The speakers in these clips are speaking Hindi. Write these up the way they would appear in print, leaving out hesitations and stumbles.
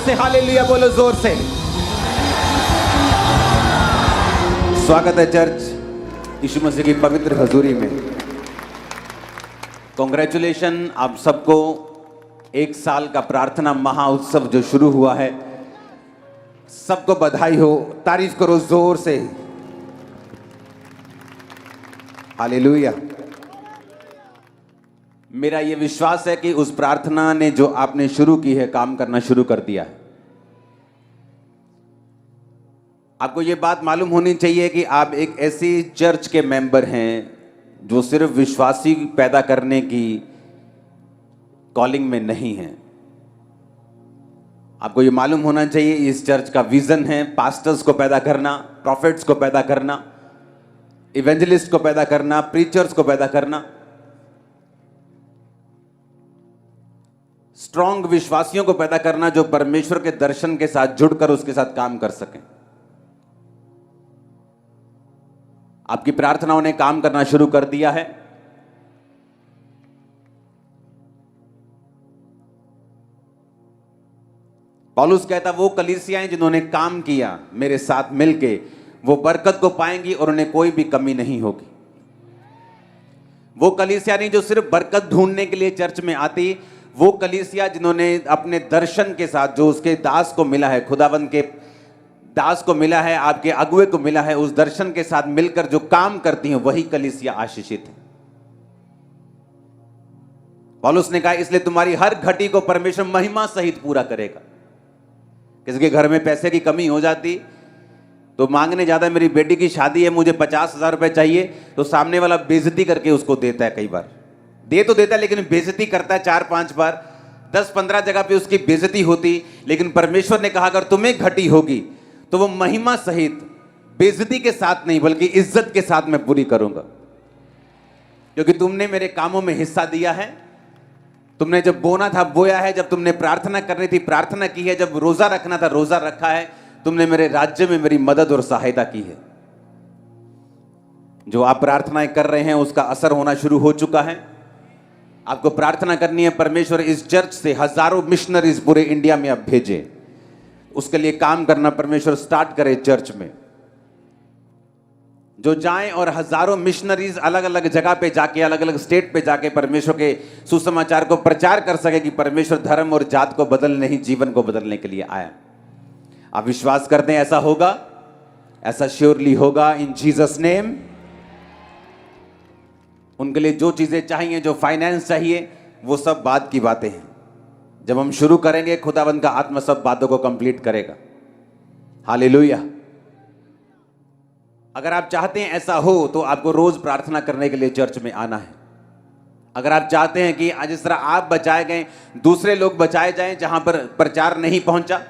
से हालेलुया बोलो जोर से। स्वागत है चर्च यीशु मसीह की पवित्र हजूरी में। कॉन्ग्रेचुलेशन आप सबको। एक साल का प्रार्थना महा उत्सव जो शुरू हुआ है, सबको बधाई हो। तारीफ करो जोर से, हालेलुया। मेरा यह विश्वास है कि उस प्रार्थना ने जो आपने शुरू की है काम करना शुरू कर दिया है। आपको यह बात मालूम होनी चाहिए कि आप एक ऐसी चर्च के मेंबर हैं जो सिर्फ विश्वासी पैदा करने की कॉलिंग में नहीं है। आपको यह मालूम होना चाहिए इस चर्च का विजन है पास्टर्स को पैदा करना, प्रॉफिट्स को पैदा करना, इवेंजलिस्ट को पैदा करना, प्रीचर्स को पैदा करना, स्ट्रॉन्ग विश्वासियों को पैदा करना जो परमेश्वर के दर्शन के साथ जुड़कर उसके साथ काम कर सकें। आपकी प्रार्थनाओं ने काम करना शुरू कर दिया है। पौलुस कहता वो कलीसियाएं जिन्होंने काम किया मेरे साथ मिलके, वो बरकत को पाएंगी और उन्हें कोई भी कमी नहीं होगी। वो कलीसिया नहीं जो सिर्फ बरकत ढूंढने के लिए चर्च में आती, वो कलीसिया जिन्होंने अपने दर्शन के साथ जो उसके दास को मिला है, खुदावंद के दास को मिला है, आपके अगुए को मिला है, उस दर्शन के साथ मिलकर जो काम करती हैं वही कलीसिया आशीषित है। पौलुस ने कहा इसलिए तुम्हारी हर घटी को परमेश्वर महिमा सहित पूरा करेगा। किसी के घर में पैसे की कमी हो जाती तो मांगने जाता है, मेरी बेटी की शादी है, मुझे 50,000 रुपए चाहिए, तो सामने वाला बेइज्जती करके उसको देता है। कई बार दे तो देता है लेकिन बेइज्जती करता है 4-5 बार, 10-15 जगह पे उसकी बेइज्जती होती। लेकिन परमेश्वर ने कहा अगर तुम्हें घटी होगी तो वो महिमा सहित, बेइज्जती के साथ नहीं बल्कि इज्जत के साथ मैं पूरी करूंगा, क्योंकि तुमने मेरे कामों में हिस्सा दिया है। तुमने जब बोना था बोया है, जब तुमने प्रार्थना करनी थी प्रार्थना की है, जब रोजा रखना था रोजा रखा है, तुमने मेरे राज्य में मेरी मदद और सहायता की है। जो आप प्रार्थनाएं कर रहे हैं उसका असर होना शुरू हो चुका है। आपको प्रार्थना करनी है परमेश्वर इस चर्च से हजारों मिशनरीज पूरे इंडिया में अब भेजे। उसके लिए काम करना परमेश्वर स्टार्ट करे चर्च में, जो जाएं और हजारों मिशनरीज अलग अलग जगह पे जाके, अलग अलग स्टेट पे जाके परमेश्वर के सुसमाचार को प्रचार कर सके कि परमेश्वर धर्म और जात को बदलने नहीं जीवन को बदलने के लिए आया। आप विश्वास करते हैं ऐसा होगा? ऐसा श्योरली होगा इन जीसस नेम। उनके लिए जो चीजें चाहिए, जो फाइनेंस चाहिए, वो सब बात की बातें हैं। जब हम शुरू करेंगे खुदावंद का आत्मा सब बातों को कंप्लीट करेगा। हालेलुया। अगर आप चाहते हैं ऐसा हो तो आपको रोज प्रार्थना करने के लिए चर्च में आना है। अगर आप चाहते हैं कि आज इस तरह आप बचाए गए दूसरे लोग बचाए जाएं, जहां पर प्रचार नहीं पहुंचा,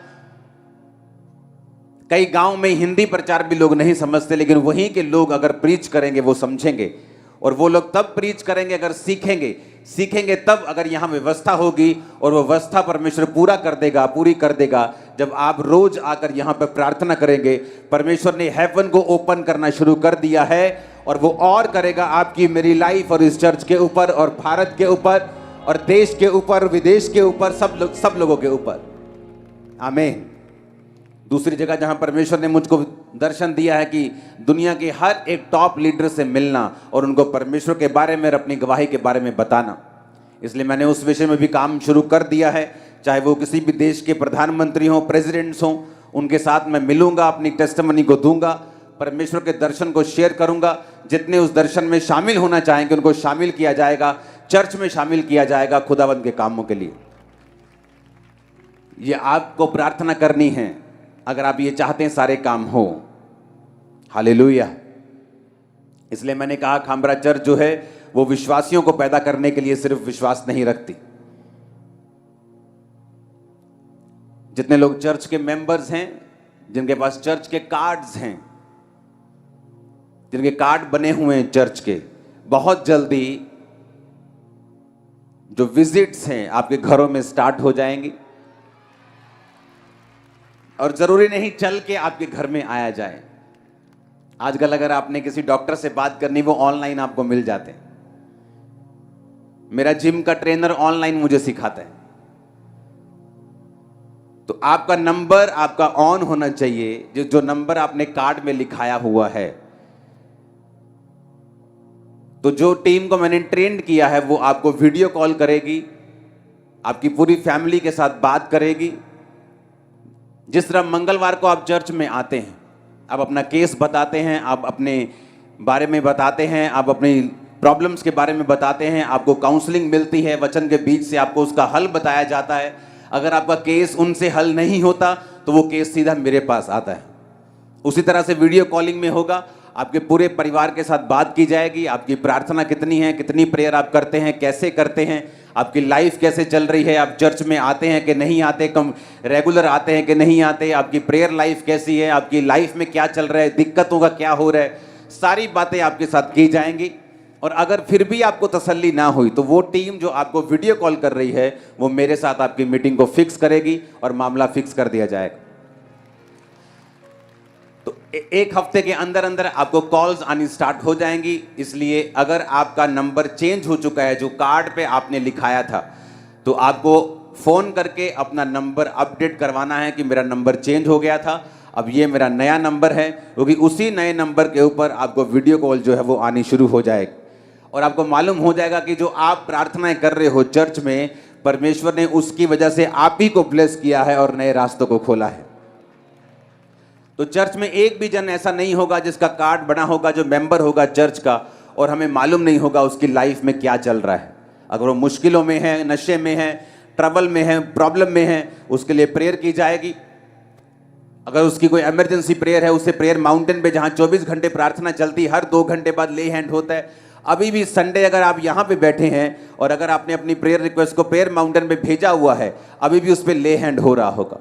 कई गांव में हिंदी प्रचार भी लोग नहीं समझते, लेकिन वहीं के लोग अगर प्रीच करेंगे वो समझेंगे, और वो लोग तब प्रीच करेंगे अगर सीखेंगे तब अगर यहां व्यवस्था होगी, और वो व्यवस्था परमेश्वर पूरी कर देगा जब आप रोज आकर यहां पर प्रार्थना करेंगे। परमेश्वर ने हेवन को ओपन करना शुरू कर दिया है और वो और करेगा आपकी मेरी लाइफ और इस चर्च के ऊपर और भारत के ऊपर और देश के ऊपर, विदेश के ऊपर, सब लोगों के ऊपर। आमीन। दूसरी जगह जहां परमेश्वर ने मुझको दर्शन दिया है कि दुनिया के हर एक टॉप लीडर से मिलना और उनको परमेश्वर के बारे में, अपनी गवाही के बारे में बताना, इसलिए मैंने उस विषय में भी काम शुरू कर दिया है। चाहे वो किसी भी देश के प्रधानमंत्री हों, प्रेसिडेंट्स हों, उनके साथ मैं मिलूंगा, अपनी टेस्टिमनी को दूंगा, परमेश्वर के दर्शन को शेयर करूंगा। जितने उस दर्शन में शामिल होना चाहेंगे उनको शामिल किया जाएगा, चर्च में शामिल किया जाएगा खुदावंद के कामों के लिए। ये आपको प्रार्थना करनी है अगर आप ये चाहते हैं सारे काम हो। हालेलुया। इसलिए मैंने कहा खामरा चर्च जो है वो विश्वासियों को पैदा करने के लिए सिर्फ विश्वास नहीं रखती। जितने लोग चर्च के मेंबर्स हैं, जिनके पास चर्च के कार्ड्स हैं, जिनके कार्ड बने हुए हैं चर्च के, बहुत जल्दी जो विजिट्स हैं आपके घरों में स्टार्ट हो जाएंगी। और जरूरी नहीं चल के आपके घर में आया जाए। आजकल अगर आपने किसी डॉक्टर से बात करनी, वो ऑनलाइन आपको मिल जाते हैं। मेरा जिम का ट्रेनर ऑनलाइन मुझे सिखाता है। तो आपका नंबर आपका ऑन होना चाहिए, जो नंबर आपने कार्ड में लिखाया हुआ है। तो जो टीम को मैंने ट्रेंड किया है वो आपको वीडियो कॉल करेगी, आपकी पूरी फैमिली के साथ बात करेगी। जिस तरह मंगलवार को आप चर्च में आते हैं, आप अपना केस बताते हैं, आप अपने बारे में बताते हैं, आप अपनी प्रॉब्लम्स के बारे में बताते हैं, आपको काउंसलिंग मिलती है, वचन के बीच से आपको उसका हल बताया जाता है। अगर आपका केस उनसे हल नहीं होता तो वो केस सीधा मेरे पास आता है। उसी तरह से वीडियो कॉलिंग में होगा, आपके पूरे परिवार के साथ बात की जाएगी, आपकी प्रार्थना कितनी है, कितनी प्रेयर आप करते हैं, कैसे करते हैं, आपकी लाइफ कैसे चल रही है, आप चर्च में आते हैं कि नहीं आते, कम रेगुलर आते हैं कि नहीं आते, आपकी प्रेयर लाइफ कैसी है, आपकी लाइफ में क्या चल रहा है, दिक्कतों का क्या हो रहा है, सारी बातें आपके साथ की जाएंगी। और अगर फिर भी आपको तसल्ली ना हुई तो वो टीम जो आपको वीडियो कॉल कर रही है वो मेरे साथ आपकी मीटिंग को फिक्स करेगी और मामला फिक्स कर दिया जाएगा। तो एक हफ्ते के अंदर अंदर आपको कॉल्स आनी स्टार्ट हो जाएंगी। इसलिए अगर आपका नंबर चेंज हो चुका है, जो कार्ड पे आपने लिखाया था, तो आपको फोन करके अपना नंबर अपडेट करवाना है कि मेरा नंबर चेंज हो गया था, अब ये मेरा नया नंबर है, क्योंकि उसी नए नंबर के ऊपर आपको वीडियो कॉल जो है वो आनी शुरू हो जाएगी। और आपको मालूम हो जाएगा कि जो आप प्रार्थनाएं कर रहे हो चर्च में, परमेश्वर ने उसकी वजह से आप ही को ब्लेस किया है और नए रास्तों को खोला है। तो चर्च में एक भी जन ऐसा नहीं होगा जिसका कार्ड बना होगा, जो मेंबर होगा चर्च का, और हमें मालूम नहीं होगा उसकी लाइफ में क्या चल रहा है। अगर वो मुश्किलों में है, नशे में है, ट्रबल में है, प्रॉब्लम में है, उसके लिए प्रेयर की जाएगी। अगर उसकी कोई इमरजेंसी प्रेयर है, उसे प्रेयर माउंटेन पे, जहां 24 घंटे प्रार्थना चलती, हर 2 घंटे बाद ले हैंड होता है। अभी भी संडे अगर आप यहाँ पे बैठे हैं और अगर आपने अपनी प्रेयर रिक्वेस्ट को प्रेयर माउंटेन पे भेजा हुआ है, अभी भी उस पर ले हैंड हो रहा होगा।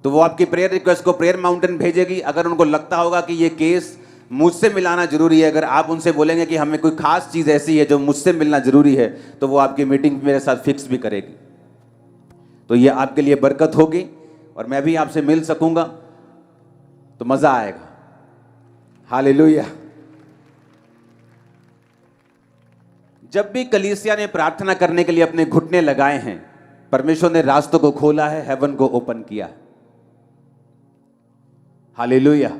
तो वो आपकी प्रेयर रिक्वेस्ट को प्रेयर माउंटेन भेजेगी। अगर उनको लगता होगा कि ये केस मुझसे मिलाना जरूरी है, अगर आप उनसे बोलेंगे कि हमें कोई खास चीज ऐसी है जो मुझसे मिलना जरूरी है, तो वो आपकी मीटिंग मेरे साथ फिक्स भी करेगी। तो ये आपके लिए बरकत होगी और मैं भी आपसे मिल सकूंगा, तो मजा आएगा। हालेलुया। जब भी कलीसिया ने प्रार्थना करने के लिए अपने घुटने लगाए हैं, परमेश्वर ने रास्तों को खोला है, हेवन को ओपन किया है। हालेलुया।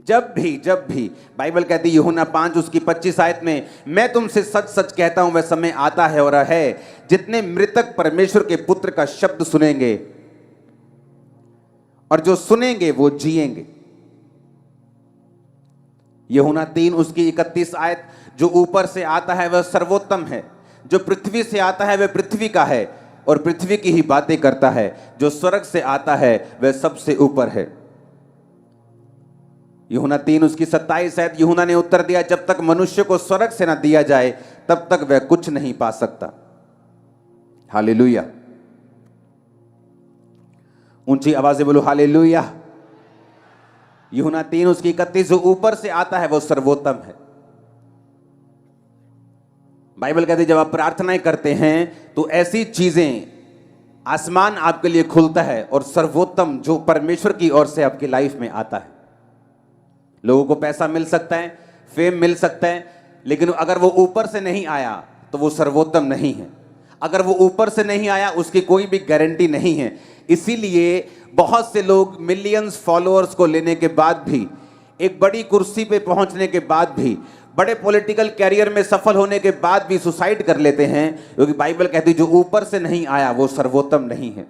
जब भी बाइबल कहती है यूहन्ना 5 उसकी 25 आयत में, मैं तुमसे सच सच कहता हूं, वह समय आता है और है, जितने मृतक परमेश्वर के पुत्र का शब्द सुनेंगे और जो सुनेंगे वो जिएंगे। यूहन्ना 3 उसकी 31 आयत, जो ऊपर से आता है वह सर्वोत्तम है, जो पृथ्वी से आता है वह पृथ्वी का है और पृथ्वी की ही बातें करता है, जो स्वर्ग से आता है वह सबसे ऊपर है। यूहन्ना 3 उसकी 27 आयत, यूहन्ना ने उत्तर दिया, जब तक मनुष्य को स्वर्ग से ना दिया जाए तब तक वह कुछ नहीं पा सकता। हालेलुया। ऊंची आवाज से बोलो हालेलुया। यूहन्ना 3 उसकी 31, जो ऊपर से आता है वो सर्वोत्तम है। बाइबल कहती है जब आप प्रार्थनाएं करते हैं तो ऐसी चीजें, आसमान आपके लिए खुलता है और सर्वोत्तम जो परमेश्वर की ओर से आपकी लाइफ में आता है। लोगों को पैसा मिल सकता है, फेम मिल सकता है, लेकिन अगर वो ऊपर से नहीं आया तो वो सर्वोत्तम नहीं है। अगर वो ऊपर से नहीं आया उसकी कोई भी गारंटी नहीं है। इसीलिए बहुत से लोग मिलियंस फॉलोअर्स को लेने के बाद भी, एक बड़ी कुर्सी पे पहुंचने के बाद भी, बड़े पॉलिटिकल कैरियर में सफल होने के बाद भी सुसाइड कर लेते हैं, क्योंकि बाइबल कहती है जो ऊपर से नहीं आया वो सर्वोत्तम नहीं है।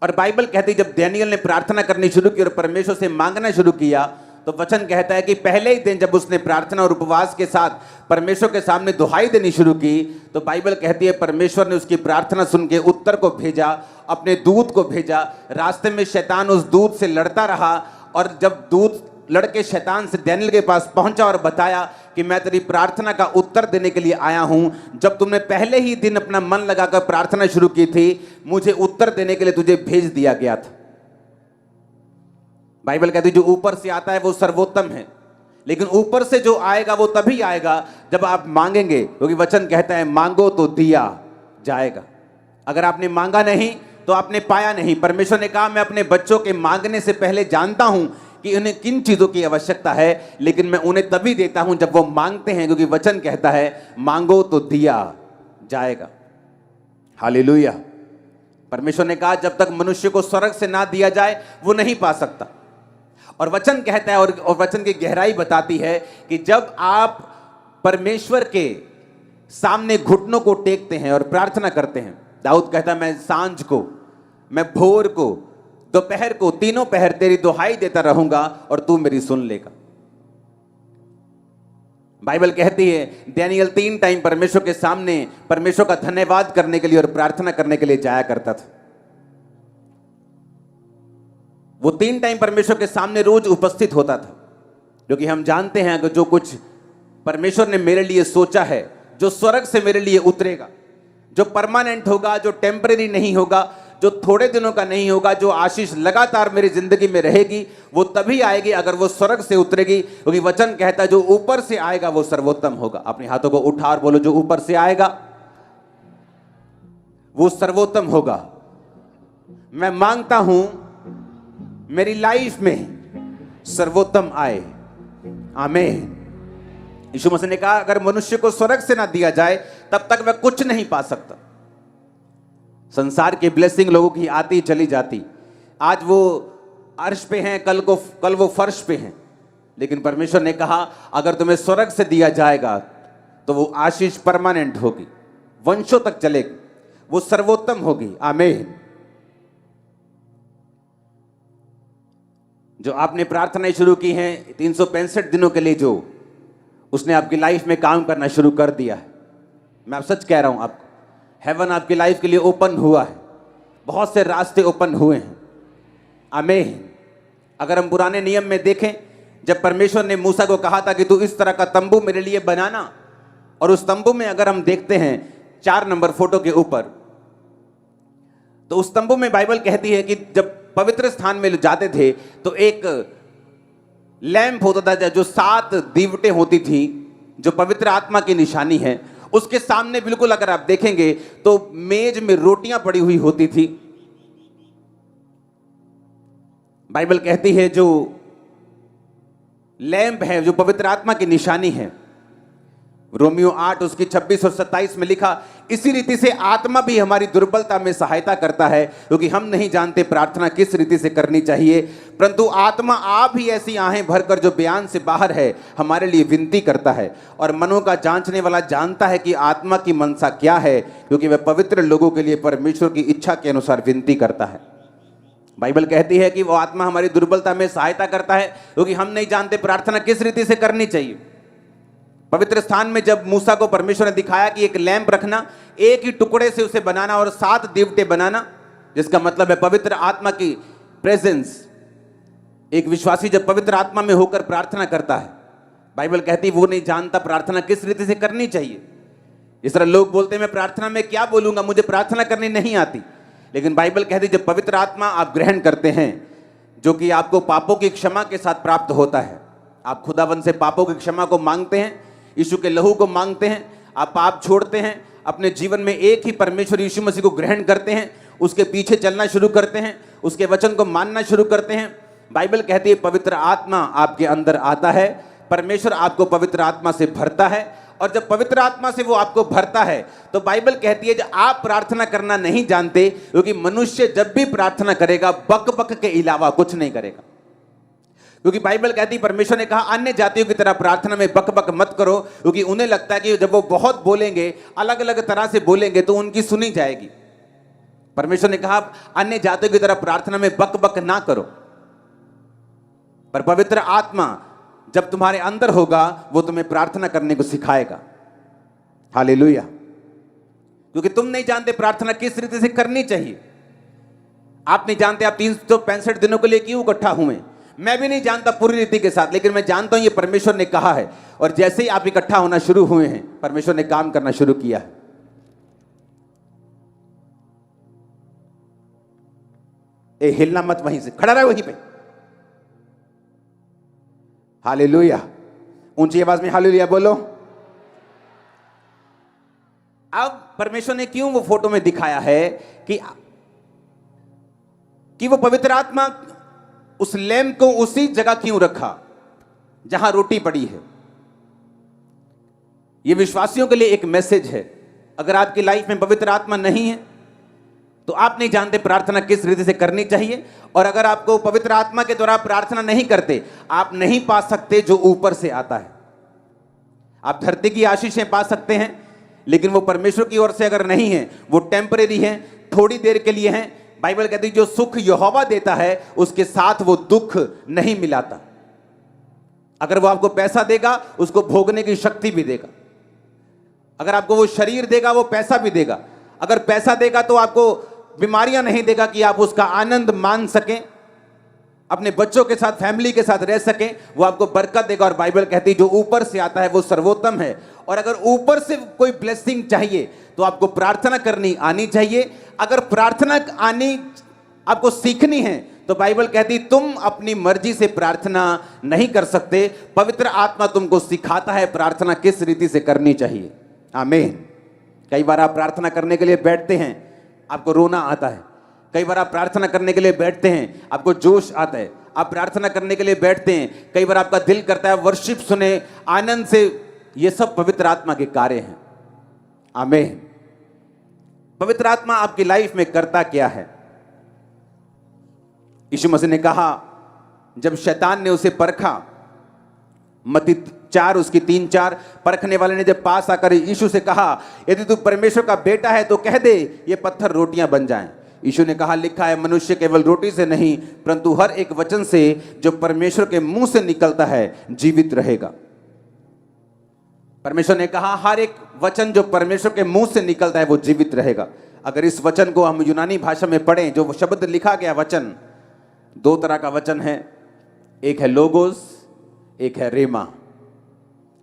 और बाइबल कहती है जब डैनियल ने प्रार्थना करनी शुरू की और परमेश्वर से मांगना शुरू किया, तो वचन कहता है कि पहले ही दिन जब उसने प्रार्थना और उपवास के साथ परमेश्वर के सामने दुहाई देनी शुरू की, तो बाइबल कहती है परमेश्वर ने उसकी प्रार्थना सुन के उत्तर को भेजा, अपने दूत को भेजा। रास्ते में शैतान उस दूत से लड़ता रहा, और जब दूत लड़के शैतान से डैनियल के पास पहुंचा और बताया कि मैं तेरी प्रार्थना का उत्तर देने के लिए आया हूं, जब तुमने पहले ही दिन अपना मन लगाकर प्रार्थना शुरू की थी, मुझे उत्तर देने के लिए तुझे भेज दिया गया था। बाइबल कहती है जो ऊपर से आता है वो सर्वोत्तम है, लेकिन ऊपर से जो आएगा वो तभी आएगा जब आप मांगेंगे, क्योंकि वचन कहता है मांगो तो दिया जाएगा। अगर आपने मांगा नहीं तो आपने पाया नहीं। परमेश्वर ने कहा मैं अपने बच्चों के मांगने से पहले जानता हूं कि उन्हें किन चीजों की आवश्यकता है, लेकिन मैं उन्हें तभी देता हूं जब वो मांगते हैं, क्योंकि वचन कहता है मांगो तो दिया जाएगा। हालेलुया। परमेश्वर ने कहा जब तक मनुष्य को स्वर्ग से ना दिया जाए वो नहीं पा सकता। और वचन कहता है और वचन की गहराई बताती है कि जब आप परमेश्वर के सामने घुटनों को टेकते हैं और प्रार्थना करते हैं, दाऊद कहता है मैं सांझ को, मैं भोर को, दोपहर को, तीनों पहर तेरी दुहाई देता रहूंगा और तू मेरी सुन लेगा। बाइबल कहती है दानियल 3 टाइम परमेश्वर के सामने परमेश्वर का धन्यवाद करने के लिए और प्रार्थना करने के लिए जाया करता था। वो 3 टाइम परमेश्वर के सामने रोज उपस्थित होता था, क्योंकि हम जानते हैं कि जो कुछ परमेश्वर ने मेरे लिए सोचा है, जो स्वर्ग से मेरे लिए उतरेगा, जो परमानेंट होगा, जो टेम्परेरी नहीं होगा, जो थोड़े दिनों का नहीं होगा, जो आशीष लगातार मेरी जिंदगी में रहेगी, वो तभी आएगी अगर वो स्वर्ग से उतरेगी। क्योंकि वचन कहता है जो ऊपर से आएगा वो सर्वोत्तम होगा। अपने हाथों को उठा और बोलो जो ऊपर से आएगा वो सर्वोत्तम होगा। मैं मांगता हूं मेरी लाइफ में सर्वोत्तम आए, आमीन। यीशु मसीह ने कहा अगर मनुष्य को स्वर्ग से ना दिया जाए तब तक वह कुछ नहीं पा सकता। संसार की ब्लेसिंग लोगों की आती चली जाती, आज वो अर्श पे हैं, कल वो फर्श पे हैं, लेकिन परमेश्वर ने कहा अगर तुम्हें स्वर्ग से दिया जाएगा तो वो आशीष परमानेंट होगी, वंशों तक चलेगी, वो सर्वोत्तम होगी, आमीन। जो आपने प्रार्थनाएं शुरू की हैं 365 दिनों के लिए, जो उसने आपकी लाइफ में काम करना शुरू कर दिया है। मैं आप सच कह रहा हूं, आपको हेवन आपकी लाइफ के लिए ओपन हुआ है, बहुत से रास्ते ओपन हुए हैं, आमीन। अगर हम पुराने नियम में देखें, जब परमेश्वर ने मूसा को कहा था कि तू इस तरह का तंबू मेरे लिए बनाना, और उस तंबू में अगर हम देखते हैं 4 नंबर फोटो के ऊपर, तो उस तंबू में बाइबल कहती है कि जब पवित्र स्थान में जाते थे तो एक लैंप होता था जो 7 दीवटें होती थी, जो पवित्र आत्मा की निशानी है। उसके सामने बिल्कुल अगर आप देखेंगे तो मेज में रोटियां पड़ी हुई होती थी। बाइबल कहती है जो लैंप है, जो पवित्र आत्मा की निशानी है, रोमियो 8 उसकी 26 और 27 में लिखा, इसी रीति से आत्मा भी हमारी दुर्बलता में सहायता करता है, क्योंकि हम नहीं जानते प्रार्थना किस रीति से करनी चाहिए, परंतु आत्मा आप ही ऐसी आहें भरकर जो बयान से बाहर है हमारे लिए विनती करता है। और मनों का जांचने वाला जानता है कि आत्मा की मनसा क्या है, क्योंकि वह पवित्र लोगों के लिए परमेश्वर की इच्छा के अनुसार विनती करता है। बाइबल कहती है कि वो आत्मा हमारी दुर्बलता में सहायता करता है, क्योंकि हम नहीं जानते प्रार्थना किस रीति से करनी चाहिए। पवित्र स्थान में जब मूसा को परमेश्वर ने दिखाया कि एक लैंप रखना, एक ही टुकड़े से उसे बनाना और 7 दीवटें बनाना, जिसका मतलब है पवित्र आत्मा की प्रेजेंस। एक विश्वासी जब पवित्र आत्मा में होकर प्रार्थना करता है, बाइबल कहती है वो नहीं जानता प्रार्थना किस रीति से करनी चाहिए। इस तरह लोग बोलते हैं मैं प्रार्थना में क्या बोलूंगा, मुझे प्रार्थना करनी नहीं आती, लेकिन बाइबल कहती है जब पवित्र आत्मा आप ग्रहण करते हैं, जो कि आपको पापों की क्षमा के साथ प्राप्त होता है, आप खुदावन से पापों की क्षमा को मांगते हैं, यीशु के लहू को मांगते हैं, आप पाप छोड़ते हैं, अपने जीवन में एक ही परमेश्वर यीशु मसीह को ग्रहण करते हैं, उसके पीछे चलना शुरू करते हैं, उसके वचन को मानना शुरू करते हैं। बाइबल कहती है पवित्र आत्मा आपके अंदर आता है, परमेश्वर आपको पवित्र आत्मा से भरता है, और जब पवित्र आत्मा से वो आपको भरता है तो बाइबल कहती है जब आप प्रार्थना करना नहीं जानते, क्योंकि मनुष्य जब भी प्रार्थना करेगा बक बक के अलावा कुछ नहीं करेगा, क्योंकि बाइबल कहती है परमेश्वर ने कहा अन्य जातियों की तरह प्रार्थना में बक बक मत करो, क्योंकि उन्हें लगता है कि जब वो बहुत बोलेंगे, अलग अलग तरह से बोलेंगे तो उनकी सुनी जाएगी। परमेश्वर ने कहा अन्य जातियों की तरह प्रार्थना में बक बक ना करो, पर पवित्र आत्मा जब तुम्हारे अंदर होगा वो तुम्हें प्रार्थना करने को सिखाएगा। हालेलुया। क्योंकि तुम नहीं जानते प्रार्थना किस रीति से करनी चाहिए। आप नहीं जानते आप 365 दिनों के लिए क्यों इकट्ठा हुए, मैं भी नहीं जानता पूरी रीति के साथ, लेकिन मैं जानता हूं ये परमेश्वर ने कहा है, और जैसे ही आप इकट्ठा होना शुरू हुए हैं परमेश्वर ने काम करना शुरू किया है। ए हिलना मत, वहीं से खड़ा रहे वहीं पे। हालेलुया। ऊंची आवाज में हालेलुया बोलो। अब परमेश्वर ने क्यों वो फोटो में दिखाया है कि वो पवित्र आत्मा उस लैंप को उसी जगह क्यों रखा जहां रोटी पड़ी है। ये विश्वासियों के लिए एक मैसेज है। अगर आपकी लाइफ में पवित्र आत्मा नहीं है, तो आप नहीं जानते प्रार्थना किस रीति से करनी चाहिए। और अगर आपको पवित्र आत्मा के द्वारा प्रार्थना नहीं करते, आप नहीं पा सकते जो ऊपर से आता है। आप धरती की आशीषें पा सकते हैं, लेकिन वो परमेश्वर की ओर से अगर नहीं है, वो टेम्परेरी है, थोड़ी देर के लिए है। बाइबल कहती है जो सुख यहोवा देता है उसके साथ वो दुख नहीं मिलाता। अगर वो आपको पैसा देगा, उसको भोगने की शक्ति भी देगा। अगर आपको वो शरीर देगा, वो पैसा भी देगा। अगर पैसा देगा तो आपको बीमारियां नहीं देगा कि आप उसका आनंद मान सकें, अपने बच्चों के साथ, फैमिली के साथ रह सकें। वो आपको बरकत देगा। और बाइबल कहती है जो ऊपर से आता है वो सर्वोत्तम है। और अगर ऊपर से कोई ब्लेसिंग चाहिए तो आपको प्रार्थना करनी आनी चाहिए। अगर प्रार्थना आनी आपको सीखनी है तो बाइबल कहती तुम अपनी मर्जी से प्रार्थना नहीं कर सकते, पवित्र आत्मा तुमको सिखाता है प्रार्थना किस रीति से करनी चाहिए। आमीन। कई बार आप प्रार्थना करने के लिए बैठते हैं, आपको रोना आता है। कई बार आप प्रार्थना करने के लिए बैठते हैं, आपको जोश आता है। आप प्रार्थना करने के लिए बैठते हैं, कई बार आपका दिल करता है वर्शिप सुने, आनंद से। ये सब पवित्र आत्मा के कार्य हैं। आमीन। पवित्र आत्मा आपकी लाइफ में करता क्या है? यीशु मसीह ने कहा, जब शैतान ने उसे परखा, मत्ती 4 उसकी 3-4, परखने वाले ने जब पास आकर यीशु से कहा, यदि तू परमेश्वर का बेटा है तो कह दे ये पत्थर रोटियां बन जाएं। यीशु ने कहा, लिखा है मनुष्य केवल रोटी से नहीं परंतु हर एक वचन से जो परमेश्वर के मुंह से निकलता है जीवित रहेगा। परमेश्वर ने कहा हर एक वचन जो परमेश्वर के मुंह से निकलता है वो जीवित रहेगा। अगर इस वचन को हम यूनानी भाषा में पढ़ें, जो शब्द लिखा गया वचन, 2 तरह का वचन है। एक है लोगोस, एक है रेमा।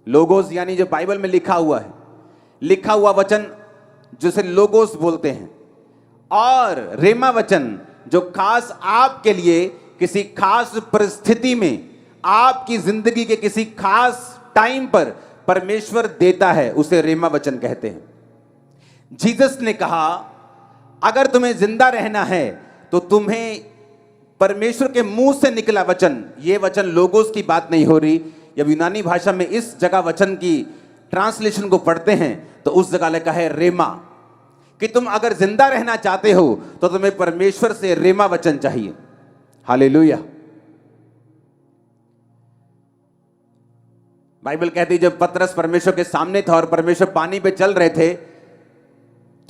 लोगोस यानी जो बाइबल में लिखा हुआ है, लिखा हुआ वचन जिसे लोगोस बोलते हैं। और रेमा वचन जो खास आपके लिए किसी खास परिस्थिति में, आपकी जिंदगी के किसी खास टाइम पर परमेश्वर देता है, उसे रेमा वचन कहते हैं। जीसस ने कहा अगर तुम्हें जिंदा रहना है तो तुम्हें परमेश्वर के मुंह से निकला वचन, ये वचन लोगोस की बात नहीं हो रही। जब यूनानी भाषा में इस जगह वचन की ट्रांसलेशन को पढ़ते हैं तो उस जगह लिखा है रेमा, कि तुम अगर जिंदा रहना चाहते हो तो तुम्हें परमेश्वर से रेमा वचन चाहिए। हालेलुया। बाइबल कहती है जब पतरस परमेश्वर के सामने था और परमेश्वर पानी पे चल रहे थे,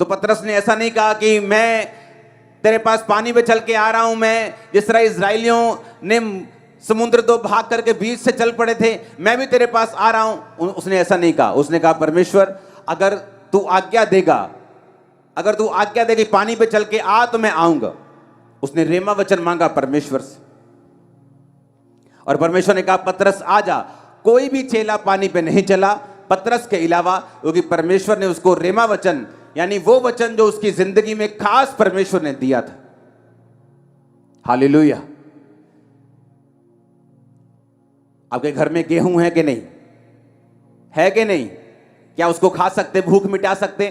तो पतरस ने ऐसा नहीं कहा कि मैं तेरे पास पानी पे चल के आ रहा हूं, मैं जिस तरह इजराइलियों ने समुद्र 2 भाग करके बीच से चल पड़े थे, मैं भी तेरे पास आ रहा हूं। उसने ऐसा नहीं कहा। उसने कहा परमेश्वर अगर तू आज्ञा देगा, अगर तू आज्ञा देगी पानी पे चल के आ तो मैं आऊंगा। उसने रेमा वचन मांगा परमेश्वर से, और परमेश्वर ने कहा पतरस आ जा। कोई भी चेला पानी पे नहीं चला पतरस के अलावा, क्योंकि परमेश्वर ने उसको रेमा वचन, यानी वो वचन जो उसकी जिंदगी में खास परमेश्वर ने दिया था। हालेलुया। आपके घर में गेहूं है कि नहीं? है कि नहीं? क्या उसको खा सकते, भूख मिटा सकते?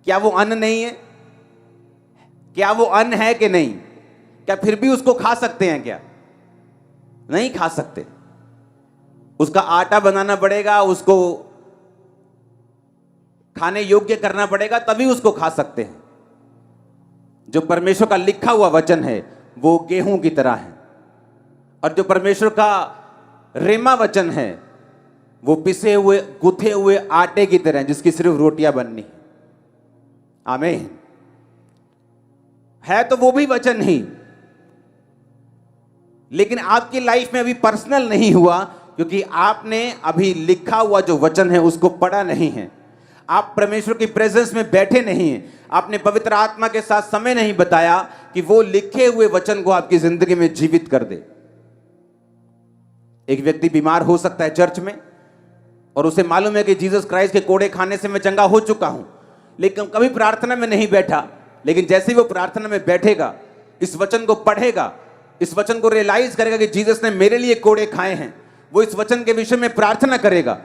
क्या वो अन्न नहीं है? क्या वो अन्न है कि नहीं? क्या फिर भी उसको खा सकते हैं? क्या नहीं खा सकते। उसका आटा बनाना पड़ेगा, उसको खाने योग्य करना पड़ेगा, तभी उसको खा सकते हैं। जो परमेश्वर का लिखा हुआ वचन है वो गेहूं की तरह है, और जो परमेश्वर का रेमा वचन है वो पिसे हुए, गुथे हुए आटे की तरह, जिसकी सिर्फ रोटियां बननी है। आमीन। है तो वो भी वचन ही, लेकिन आपकी लाइफ में अभी पर्सनल नहीं हुआ, क्योंकि आपने अभी लिखा हुआ जो वचन है उसको पढ़ा नहीं है। आप परमेश्वर की प्रेजेंस में बैठे नहीं हैं। आपने पवित्र आत्मा के साथ समय नहीं बताया कि वो लिखे हुए वचन को आपकी जिंदगी में जीवित कर दे। एक व्यक्ति बीमार हो सकता है चर्च में, और उसे मालूम है कि जीसस क्राइस्ट के कोड़े खाने से मैं चंगा हो चुका हूं, लेकिन कभी प्रार्थना में नहीं बैठा। लेकिन जैसे ही वो प्रार्थना में बैठेगा, इस वचन को पढ़ेगा, इस वचन को रियलाइज करेगा कि जीसस ने मेरे लिए कोड़े खाए हैं, वो इस वचन के विषय में प्रार्थना करेगा,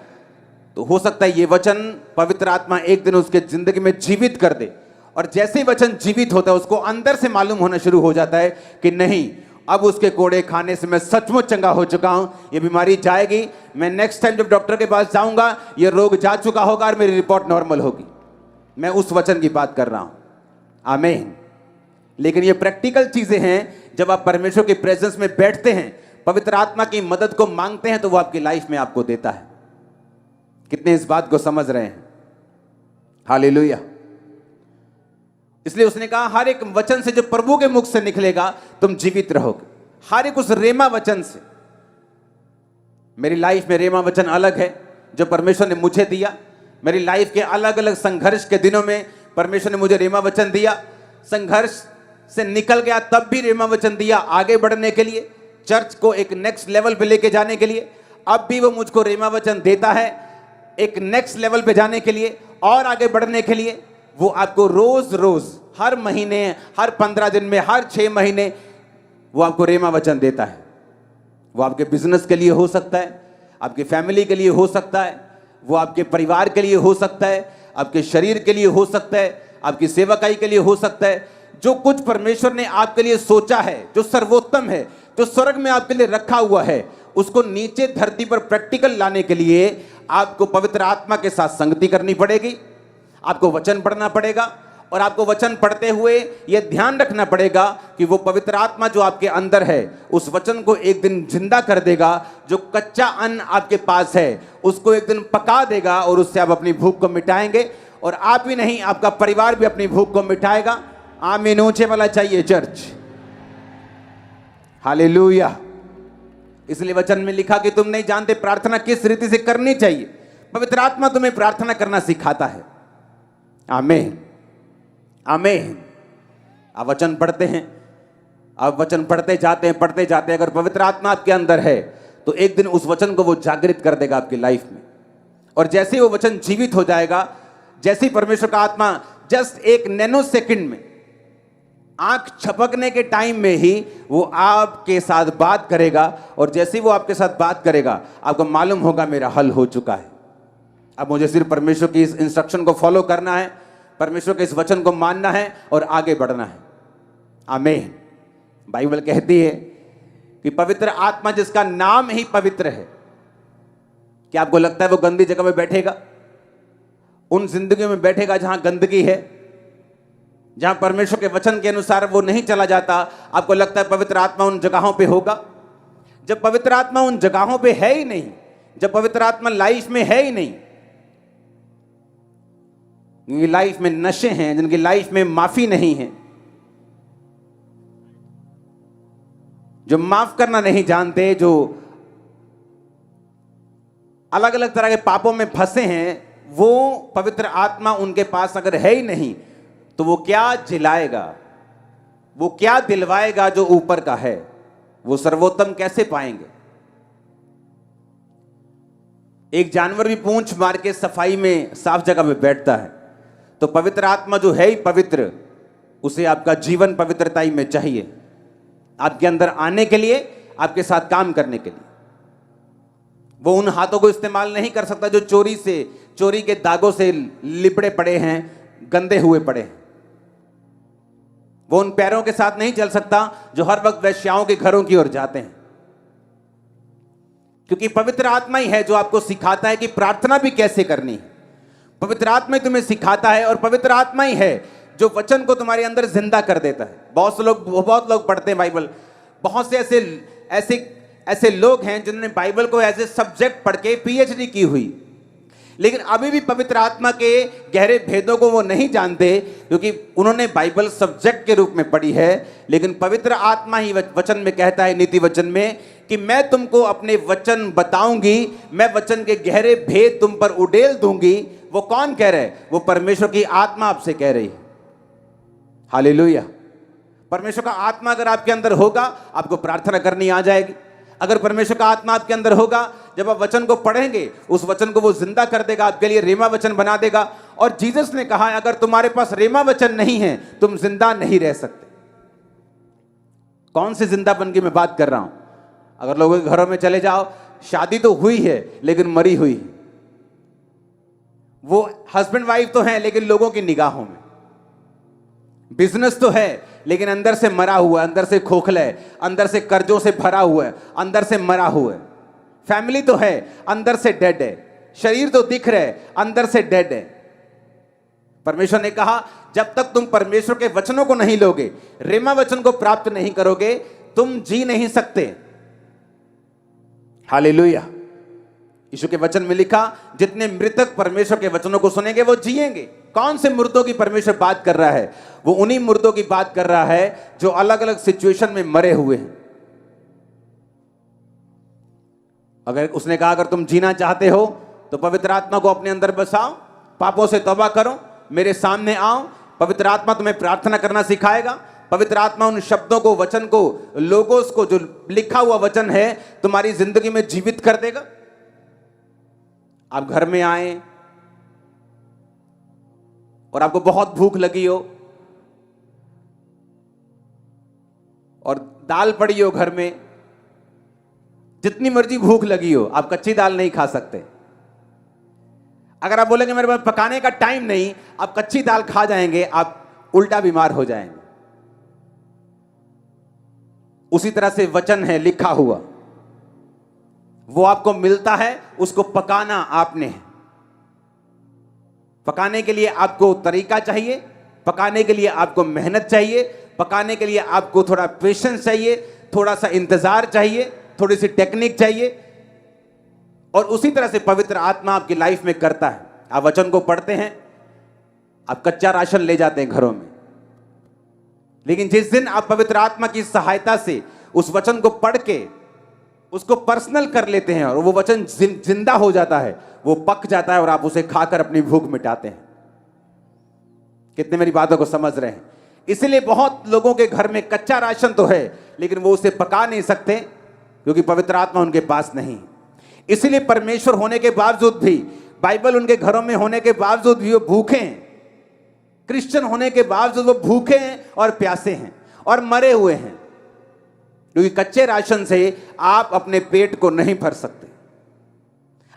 तो हो सकता है ये वचन पवित्र आत्मा एक दिन उसके जिंदगी में जीवित कर दे। और जैसे ही वचन जीवित होता है, उसको अंदर से मालूम होना शुरू हो जाता है कि नहीं, अब उसके कोड़े खाने से मैं सचमुच चंगा हो चुका हूं, ये बीमारी जाएगी, मैं नेक्स्ट टाइम जब डॉक्टर के पास जाऊंगा ये रोग जा चुका होगा और मेरी रिपोर्ट नॉर्मल होगी। मैं उस वचन की बात कर रहा हूं। आमीन। लेकिन ये प्रैक्टिकल चीजें हैं, जब आप परमेश्वर के प्रेजेंस में बैठते हैं, पवित्र आत्मा की मदद को मांगते हैं, तो वो आपकी लाइफ में आपको देता है। कितने इस बात को समझ रहे हैं? हालेलुया। इसलिए उसने कहा हर एक वचन से जो प्रभु के मुख से निकलेगा तुम जीवित रहोगे। हर एक उस रेमा वचन से। मेरी लाइफ में रेमा वचन अलग है जो परमेश्वर ने मुझे दिया। मेरी लाइफ के अलग अलग संघर्ष के दिनों में परमेश्वर ने मुझे रेमा वचन दिया। संघर्ष से निकल गया तब भी रेमा वचन दिया, आगे बढ़ने के लिए, चर्च को एक नेक्स्ट लेवल पे लेके जाने के लिए। अब भी वो मुझको रेमा वचन देता है एक नेक्स्ट लेवल पे जाने के लिए और आगे बढ़ने के लिए। वो आपको रोज रोज, हर महीने, हर 15 दिन में, हर 6 महीने वो आपको रेमा वचन देता है। वो आपके बिजनेस के लिए हो सकता है, आपकी फैमिली के लिए हो सकता है, वो आपके परिवार के लिए हो सकता है, आपके शरीर के लिए हो सकता है, आपकी सेवकाई के लिए हो सकता है। जो कुछ परमेश्वर ने आपके लिए सोचा है, जो सर्वोत्तम है, जो स्वर्ग में आपके लिए रखा हुआ है, उसको नीचे धरती पर प्रैक्टिकल लाने के लिए आपको पवित्र आत्मा के साथ संगति करनी पड़ेगी। आपको वचन पढ़ना पड़ेगा और आपको वचन पढ़ते हुए यह ध्यान रखना पड़ेगा कि वो पवित्र आत्मा जो आपके अंदर है उस वचन को एक दिन जिंदा कर देगा। जो कच्चा अन्न आपके पास है उसको एक दिन पका देगा और उससे आप अपनी भूख को मिटाएंगे। और आप ही नहीं, आपका परिवार भी अपनी भूख को मिटाएगा। आमीन। ऊंचे वाला चाहिए चर्च। हालेलुया। इसलिए वचन में लिखा कि तुम नहीं जानते प्रार्थना किस रीति से करनी चाहिए। पवित्र आत्मा तुम्हें प्रार्थना करना सिखाता है। आमीन, आमीन। आप वचन पढ़ते हैं, आप वचन पढ़ते जाते हैं। अगर पवित्र आत्मा आपके अंदर है तो एक दिन उस वचन को वो जागृत कर देगा आपकी लाइफ में। और जैसे ही वो वचन जीवित हो जाएगा, जैसे ही परमेश्वर का आत्मा जस्ट एक नैनो सेकंड में, आंख छपकने के टाइम में ही वो आपके साथ बात करेगा। और जैसे ही वो आपके साथ बात करेगा आपको मालूम होगा मेरा हल हो चुका है। अब मुझे सिर्फ परमेश्वर की इस इंस्ट्रक्शन को फॉलो करना है, परमेश्वर के इस वचन को मानना है और आगे बढ़ना है। आमीन। बाइबल कहती है कि पवित्र आत्मा जिसका नाम ही पवित्र है, क्या आपको लगता है वो गंदी जगह में बैठेगा? उन जिंदगी में बैठेगा जहां गंदगी है, जहां परमेश्वर के वचन के अनुसार वो नहीं चला जाता। आपको लगता है पवित्र आत्मा उन जगहों पे होगा? जब पवित्र आत्मा उन जगहों पे है ही नहीं, जब पवित्र आत्मा लाइफ में है ही नहीं, जिनकी लाइफ में नशे हैं, जिनकी लाइफ में माफी नहीं है, जो माफ करना नहीं जानते, जो अलग अलग तरह के पापों में फंसे हैं, वो पवित्र आत्मा उनके पास अगर है ही नहीं तो वो क्या जिलाएगा, वो क्या दिलवाएगा जो ऊपर का है? वो सर्वोत्तम कैसे पाएंगे? एक जानवर भी पूंछ मार के सफाई में साफ जगह में बैठता है, तो पवित्र आत्मा जो है ही पवित्र, उसे आपका जीवन पवित्रता में चाहिए, आपके अंदर आने के लिए, आपके साथ काम करने के लिए। वो उन हाथों को इस्तेमाल नहीं कर सकता जो चोरी के दागों से लिपड़े पड़े हैं, गंदे हुए पड़े हैं। वो उन पैरों के साथ नहीं चल सकता जो हर वक्त वेश्याओं के घरों की ओर जाते हैं। क्योंकि पवित्र आत्मा ही है जो आपको सिखाता है कि प्रार्थना भी कैसे करनी है। पवित्र आत्मा ही तुम्हें सिखाता है और पवित्र आत्मा ही है जो वचन को तुम्हारे अंदर जिंदा कर देता है। बहुत लोग पढ़ते हैं बाइबल, बहुत से ऐसे लोग हैं जिन्होंने बाइबल को एज ए सब्जेक्ट पढ़ के पीएचडी की हुई, लेकिन अभी भी पवित्र आत्मा के गहरे भेदों को वो नहीं जानते, क्योंकि उन्होंने बाइबल सब्जेक्ट के रूप में पढ़ी है। लेकिन पवित्र आत्मा ही वचन में कहता है, नीति वचन में, कि मैं तुमको अपने वचन बताऊंगी, मैं वचन के गहरे भेद तुम पर उड़ेल दूंगी। वो कौन कह रहा है? वो परमेश्वर की आत्मा आपसे कह रही है। हालेलुया। परमेश्वर का आत्मा अगर आपके अंदर होगा, आपको प्रार्थना करनी आ जाएगी। अगर परमेश्वर का आत्मा आपके अंदर होगा, जब आप वचन को पढ़ेंगे, उस वचन को वो जिंदा कर देगा, आपके लिए रेमा वचन बना देगा। और जीसस ने कहा है, अगर तुम्हारे पास रेमा वचन नहीं है, तुम जिंदा नहीं रह सकते। कौन से जिंदापन की मैं बात कर रहा हूं? अगर लोगों के घरों में चले जाओ, शादी तो हुई है लेकिन मरी हुई, वो हस्बैंड वाइफ तो हैं लेकिन लोगों की निगाहों में, बिजनेस तो है लेकिन अंदर से मरा हुआ है, अंदर से खोखला है, अंदर से कर्जों से भरा हुआ है, अंदर से मरा हुआ है। फैमिली तो है, अंदर से डेड है। शरीर तो दिख रहा है, अंदर से डेड है। परमेश्वर ने कहा जब तक तुम परमेश्वर के वचनों को नहीं लोगे, रेमा वचन को प्राप्त नहीं करोगे, तुम जी नहीं सकते। हालेलुया। यीशु के वचन में लिखा, जितने मृतक परमेश्वर के वचनों को सुनेंगे वो जिएंगे। कौन से मुर्दों की परमेश्वर बात कर रहा है? वो उन्हीं मुर्दों की बात कर रहा है जो अलग अलग सिचुएशन में मरे हुए हैं। अगर उसने कहा अगर तुम जीना चाहते हो तो पवित्र आत्मा को अपने अंदर बसाओ, पापों से तौबा करो, मेरे सामने आओ। पवित्र आत्मा तुम्हें प्रार्थना करना सिखाएगा। पवित्र आत्मा उन शब्दों को, वचन को, लोगोस को, जो लिखा हुआ वचन है, तुम्हारी जिंदगी में जीवित कर देगा। आप घर में आए और आपको बहुत भूख लगी हो और दाल पड़ी हो घर में, जितनी मर्जी भूख लगी हो, आप कच्ची दाल नहीं खा सकते। अगर आप बोलेंगे मेरे पास पकाने का टाइम नहीं, आप कच्ची दाल खा जाएंगे, आप उल्टा बीमार हो जाएंगे। उसी तरह से वचन है लिखा हुआ, वो आपको मिलता है, उसको पकाना आपने है। पकाने के लिए आपको तरीका चाहिए, पकाने के लिए आपको मेहनत चाहिए, पकाने के लिए आपको थोड़ा पेशेंस चाहिए, थोड़ा सा इंतजार चाहिए, थोड़ी सी टेक्निक चाहिए। और उसी तरह से पवित्र आत्मा आपकी लाइफ में करता है। आप वचन को पढ़ते हैं, आप कच्चा राशन ले जाते हैं घरों में, लेकिन जिस दिन आप पवित्र आत्मा की सहायता से उस वचन को पढ़ के उसको पर्सनल कर लेते हैं और वो वचन जिंदा हो जाता है, वो पक जाता है और आप उसे खाकर अपनी भूख मिटाते हैं। कितने मेरी बातों को समझ रहे हैं? इसलिए बहुत लोगों के घर में कच्चा राशन तो है, लेकिन वो उसे पका नहीं सकते क्योंकि पवित्र आत्मा उनके पास नहीं। इसलिए परमेश्वर होने के बावजूद भी, बाइबल उनके घरों में होने के बावजूद भी वो भूखे हैं। क्रिश्चियन होने के बावजूद वो भूखे हैं और प्यासे हैं और मरे हुए हैं, क्योंकि कच्चे राशन से आप अपने पेट को नहीं भर सकते।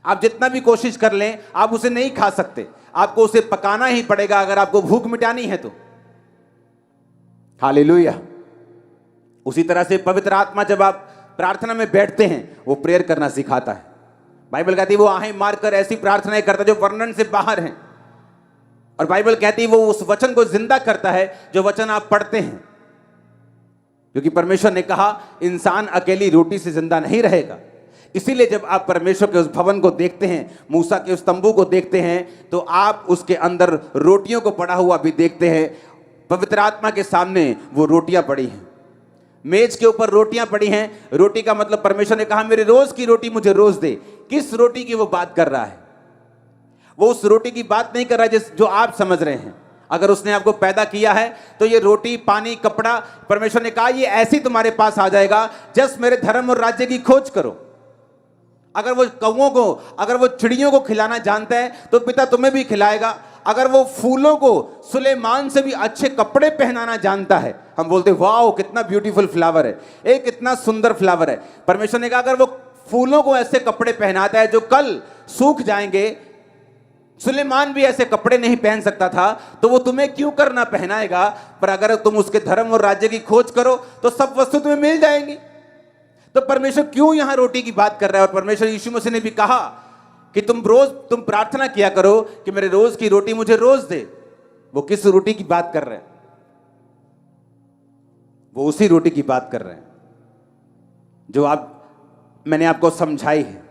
आप जितना भी कोशिश कर लें, आप उसे नहीं खा सकते। आपको उसे पकाना ही पड़ेगा अगर आपको भूख मिटानी है तो। हालेलुया। उसी तरह से पवित्र आत्मा जब आप प्रार्थना में बैठते हैं, वो प्रेयर करना सिखाता है। बाइबल कहती है वो आहें मारकर ऐसी प्रार्थनाएं करता है जो वर्णन से बाहर हैं। और बाइबल कहती है वो उस वचन को जिंदा करता है जो वचन आप पढ़ते हैं, क्योंकि परमेश्वर ने कहा इंसान अकेली रोटी से जिंदा नहीं रहेगा। इसीलिए जब आप परमेश्वर के उस भवन को देखते हैं, मूसा के उस तंबू को देखते हैं, तो आप उसके अंदर रोटियों को पड़ा हुआ भी देखते हैं। पवित्र आत्मा के सामने वो रोटियां पड़ी हैं, मेज के ऊपर रोटियां पड़ी हैं। रोटी का मतलब परमेश्वर ने कहा मेरे रोज की रोटी मुझे रोज दे। किस रोटी की वो बात कर रहा है? वो उस रोटी की बात नहीं कर रहा है जो आप समझ रहे हैं। अगर उसने आपको पैदा किया है तो ये रोटी, पानी, कपड़ा, परमेश्वर ने कहा ये ऐसी तुम्हारे पास आ जाएगा, जस्ट मेरे धर्म और राज्य की खोज करो। अगर वो कौओं को, अगर वो चिड़ियों को खिलाना जानता है तो पिता तुम्हें भी खिलाएगा। अगर वो फूलों को सुलेमान से भी अच्छे कपड़े पहनाना जानता है, हम बोलते वाओ कितना ब्यूटीफुल फ्लावर है, एक कितना सुंदर फ्लावर है। परमेश्वर ने कहा अगर वो फूलों को ऐसे कपड़े पहनाता है जो कल सूख जाएंगे, सुलेमान भी ऐसे कपड़े नहीं पहन सकता था, तो वो तुम्हें क्यों करना पहनाएगा? पर अगर तुम उसके धर्म और राज्य की खोज करो तो सब वस्तु तुम्हें मिल जाएंगी। तो परमेश्वर क्यों यहां रोटी की बात कर रहा है? और परमेश्वर यीशु मसीह ने भी कहा कि तुम प्रार्थना किया करो कि मेरे रोज की रोटी मुझे रोज दे। वो किस रोटी की बात कर रहे हैं? वो उसी रोटी की बात कर रहे हैं जो मैंने आपको समझाई है,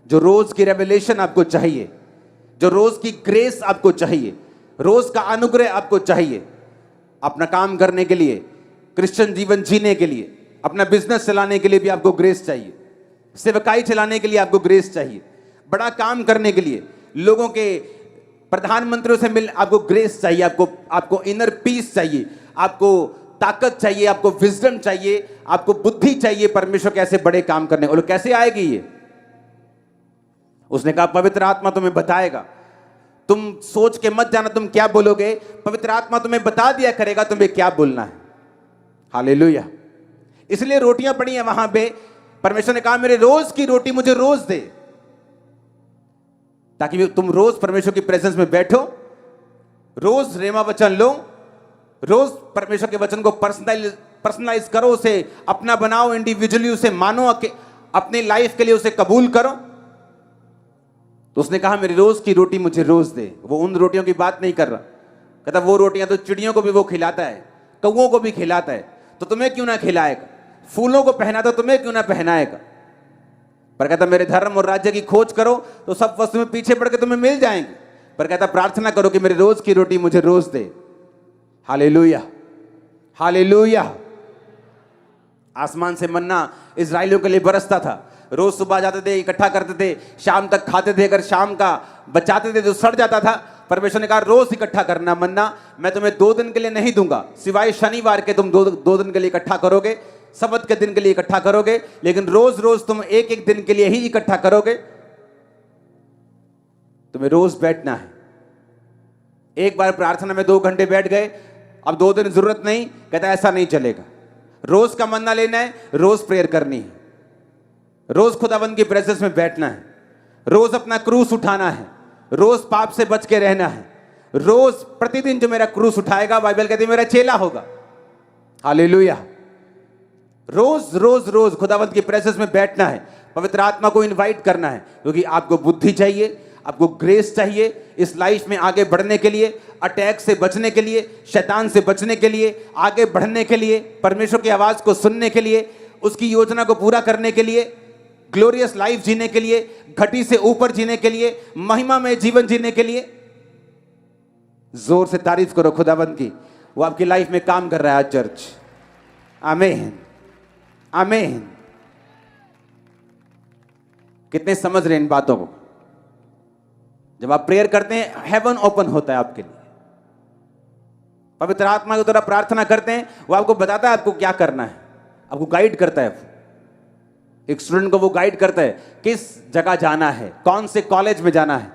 जो रोज की रेवलेशन आपको चाहिए, जो रोज की ग्रेस आपको चाहिए, रोज का अनुग्रह आपको चाहिए अपना काम करने के लिए, क्रिश्चियन जीवन जीने के लिए, अपना बिजनेस चलाने के लिए भी आपको ग्रेस चाहिए, सेवकाई चलाने के लिए आपको ग्रेस चाहिए, बड़ा काम करने के लिए, लोगों के प्रधानमंत्रियों से मिल आपको ग्रेस चाहिए, आपको इनर पीस चाहिए, आपको ताकत चाहिए, आपको विजडम चाहिए, आपको बुद्धि चाहिए परमेश्वर कैसे बड़े काम करने। और कैसे आएगी ये? उसने कहा पवित्र आत्मा तुम्हें बताएगा। तुम सोच के मत जाना तुम क्या बोलोगे, पवित्र आत्मा तुम्हें बता दिया करेगा तुम्हें क्या बोलना है। हालेलुया। इसलिए रोटियां पड़ी हैं वहां पे। परमेश्वर ने कहा मेरे रोज की रोटी मुझे रोज दे, ताकि तुम रोज परमेश्वर की प्रेजेंस में बैठो, रोज रेमा वचन लो, रोज परमेश्वर के वचन को पर्सनलाइज करो, उसे अपना बनाओ, इंडिविजुअली उसे मानो, अपनी लाइफ के लिए उसे कबूल करो। तो उसने कहा मेरी रोज की रोटी मुझे रोज दे। वो उन रोटियों की बात नहीं कर रहा कहता वो रोटियां तो चिड़ियों को भी वो खिलाता है, कौओं को भी खिलाता है, तो तुम्हें क्यों ना खिलाएगा? फूलों को पहनाता तुम्हें क्यों ना पहनाएगा? पर कहता मेरे धर्म और राज्य की खोज करो तो सब वस्तु में पीछे पड़ के तुम्हें मिल जाएंगे। पर कहता प्रार्थना करो कि मेरी रोज की रोटी मुझे रोज दे। Hallelujah, hallelujah. आसमान से मन्ना इजराइलियों के लिए बरसता था। रोज सुबह जाते थे, इकट्ठा करते थे, शाम तक खाते थे। अगर शाम का बचाते थे तो सड़ जाता था। परमेश्वर ने कहा रोज इकट्ठा करना मन्ना, मैं तुम्हें 2 दिन के लिए नहीं दूंगा, सिवाय शनिवार के तुम दो दिन के लिए इकट्ठा करोगे, सबत के दिन के लिए इकट्ठा करोगे, लेकिन रोज रोज तुम एक दिन के लिए ही इकट्ठा करोगे। तुम्हें रोज बैठना है। एक बार प्रार्थना में 2 घंटे बैठ गए, अब 2 दिन जरूरत नहीं। कहता ऐसा नहीं चलेगा, रोज का मन्ना लेना है, रोज प्रेयर करनी है, रोज खुदावंद की प्रेजेंस में बैठना है, रोज अपना क्रूस उठाना है, रोज पाप से बच के रहना है। रोज प्रतिदिन जो मेरा क्रूस उठाएगा, बाइबल कहती है मेरा चेला होगा। हालेलुया। रोज रोज रोज खुदावंद की प्रेजेंस में बैठना है, पवित्र आत्मा को इनवाइट करना है, क्योंकि आपको बुद्धि चाहिए, आपको ग्रेस चाहिए इस लाइफ में आगे बढ़ने के लिए, अटैक से बचने के लिए, शैतान से बचने के लिए, आगे बढ़ने के लिए, परमेश्वर की आवाज को सुनने के लिए, उसकी योजना को पूरा करने के लिए, ग्लोरियस लाइफ जीने के लिए, घटी से ऊपर जीने के लिए, महिमा में जीवन जीने के लिए। जोर से तारीफ करो खुदाबंद की, वो आपकी लाइफ में काम कर रहा है चर्च। आमीन, आमीन। कितने समझ रहे इन बातों को? जब आप प्रेयर करते हैं, हेवन ओपन होता है आपके लिए। पवित्र आत्मा की तरह प्रार्थना करते हैं, वो आपको बताता है आपको क्या करना है, आपको गाइड करता है। एक स्टूडेंट को वो गाइड करता है किस जगह जाना है, कौन से कॉलेज में जाना है,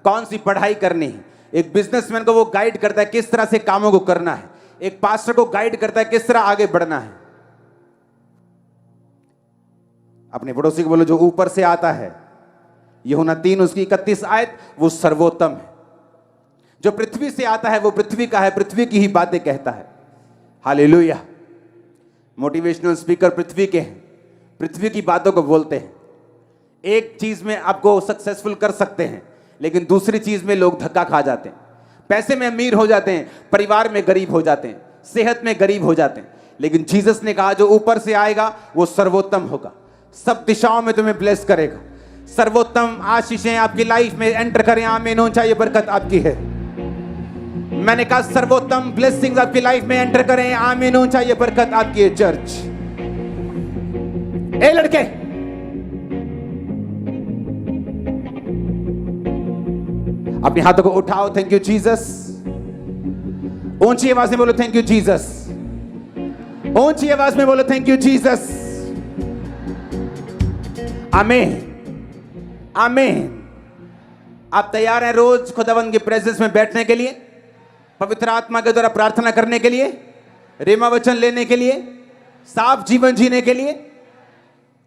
कौन सी पढ़ाई करनी है। एक बिजनेसमैन को वो गाइड करता है किस तरह से कामों को करना है। एक पास्टर को गाइड करता है किस तरह आगे बढ़ना है। अपने पड़ोसी को बोलो जो ऊपर से आता है, यूहन्ना 3 उसकी 31 आयत, वो सर्वोत्तम है। जो पृथ्वी से आता है वो पृथ्वी का है, पृथ्वी की ही बातें कहता है। हालेलुया। मोटिवेशनल स्पीकर पृथ्वी के हैं, पृथ्वी की बातों को बोलते हैं। एक चीज में आपको सक्सेसफुल कर सकते हैं, लेकिन दूसरी चीज में लोग धक्का खा जाते हैं। पैसे में अमीर हो जाते हैं, परिवार में गरीब हो जाते हैं, सेहत में गरीब हो जाते हैं। लेकिन जीसस ने कहा जो ऊपर से आएगा वो सर्वोत्तम होगा, सब दिशाओं में तुम्हें ब्लेस करेगा। सर्वोत्तम आशीषें आपकी लाइफ में एंटर करें। आमीन। होना ये बरकत आपकी है। मैंने कहा सर्वोत्तम ब्लेसिंग्स आपकी लाइफ में एंटर करें। आमीन। होना ये बरकत आपकी है चर्च। ए लड़के, अपने हाथों को उठाओ। Thank you Jesus. ऊंची आवाज में बोलो थैंक यू जीसस। ऊंची आवाज में बोलो थैंक यू जीसस। आमीन, आमीन। आप तैयार हैं रोज खुदावंद की प्रेजेंस में बैठने के लिए, पवित्र आत्मा के द्वारा प्रार्थना करने के लिए, रेमा वचन लेने के लिए, साफ जीवन जीने के लिए?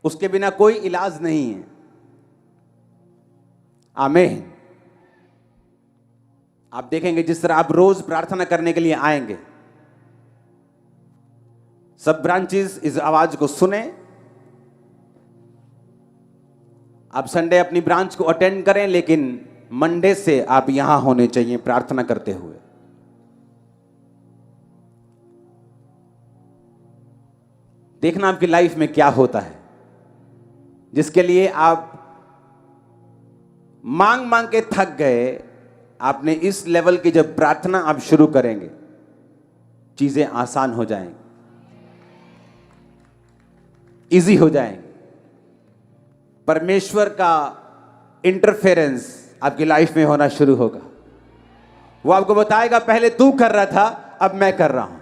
उसके बिना कोई इलाज नहीं है। आमीन। आप देखेंगे जिस तरह आप रोज प्रार्थना करने के लिए आएंगे, सब ब्रांचेस इस आवाज को सुने। आप संडे अपनी ब्रांच को अटेंड करें, लेकिन मंडे से आप यहां होने चाहिए प्रार्थना करते हुए। देखना आपकी लाइफ में क्या होता है, जिसके लिए आप मांग मांग के थक गए। आपने इस लेवल की जब प्रार्थना आप शुरू करेंगे, चीजें आसान हो जाएंगी, इजी हो जाएंगी। परमेश्वर का इंटरफेरेंस आपकी लाइफ में होना शुरू होगा। वो आपको बताएगा पहले तू कर रहा था, अब मैं कर रहा हूं।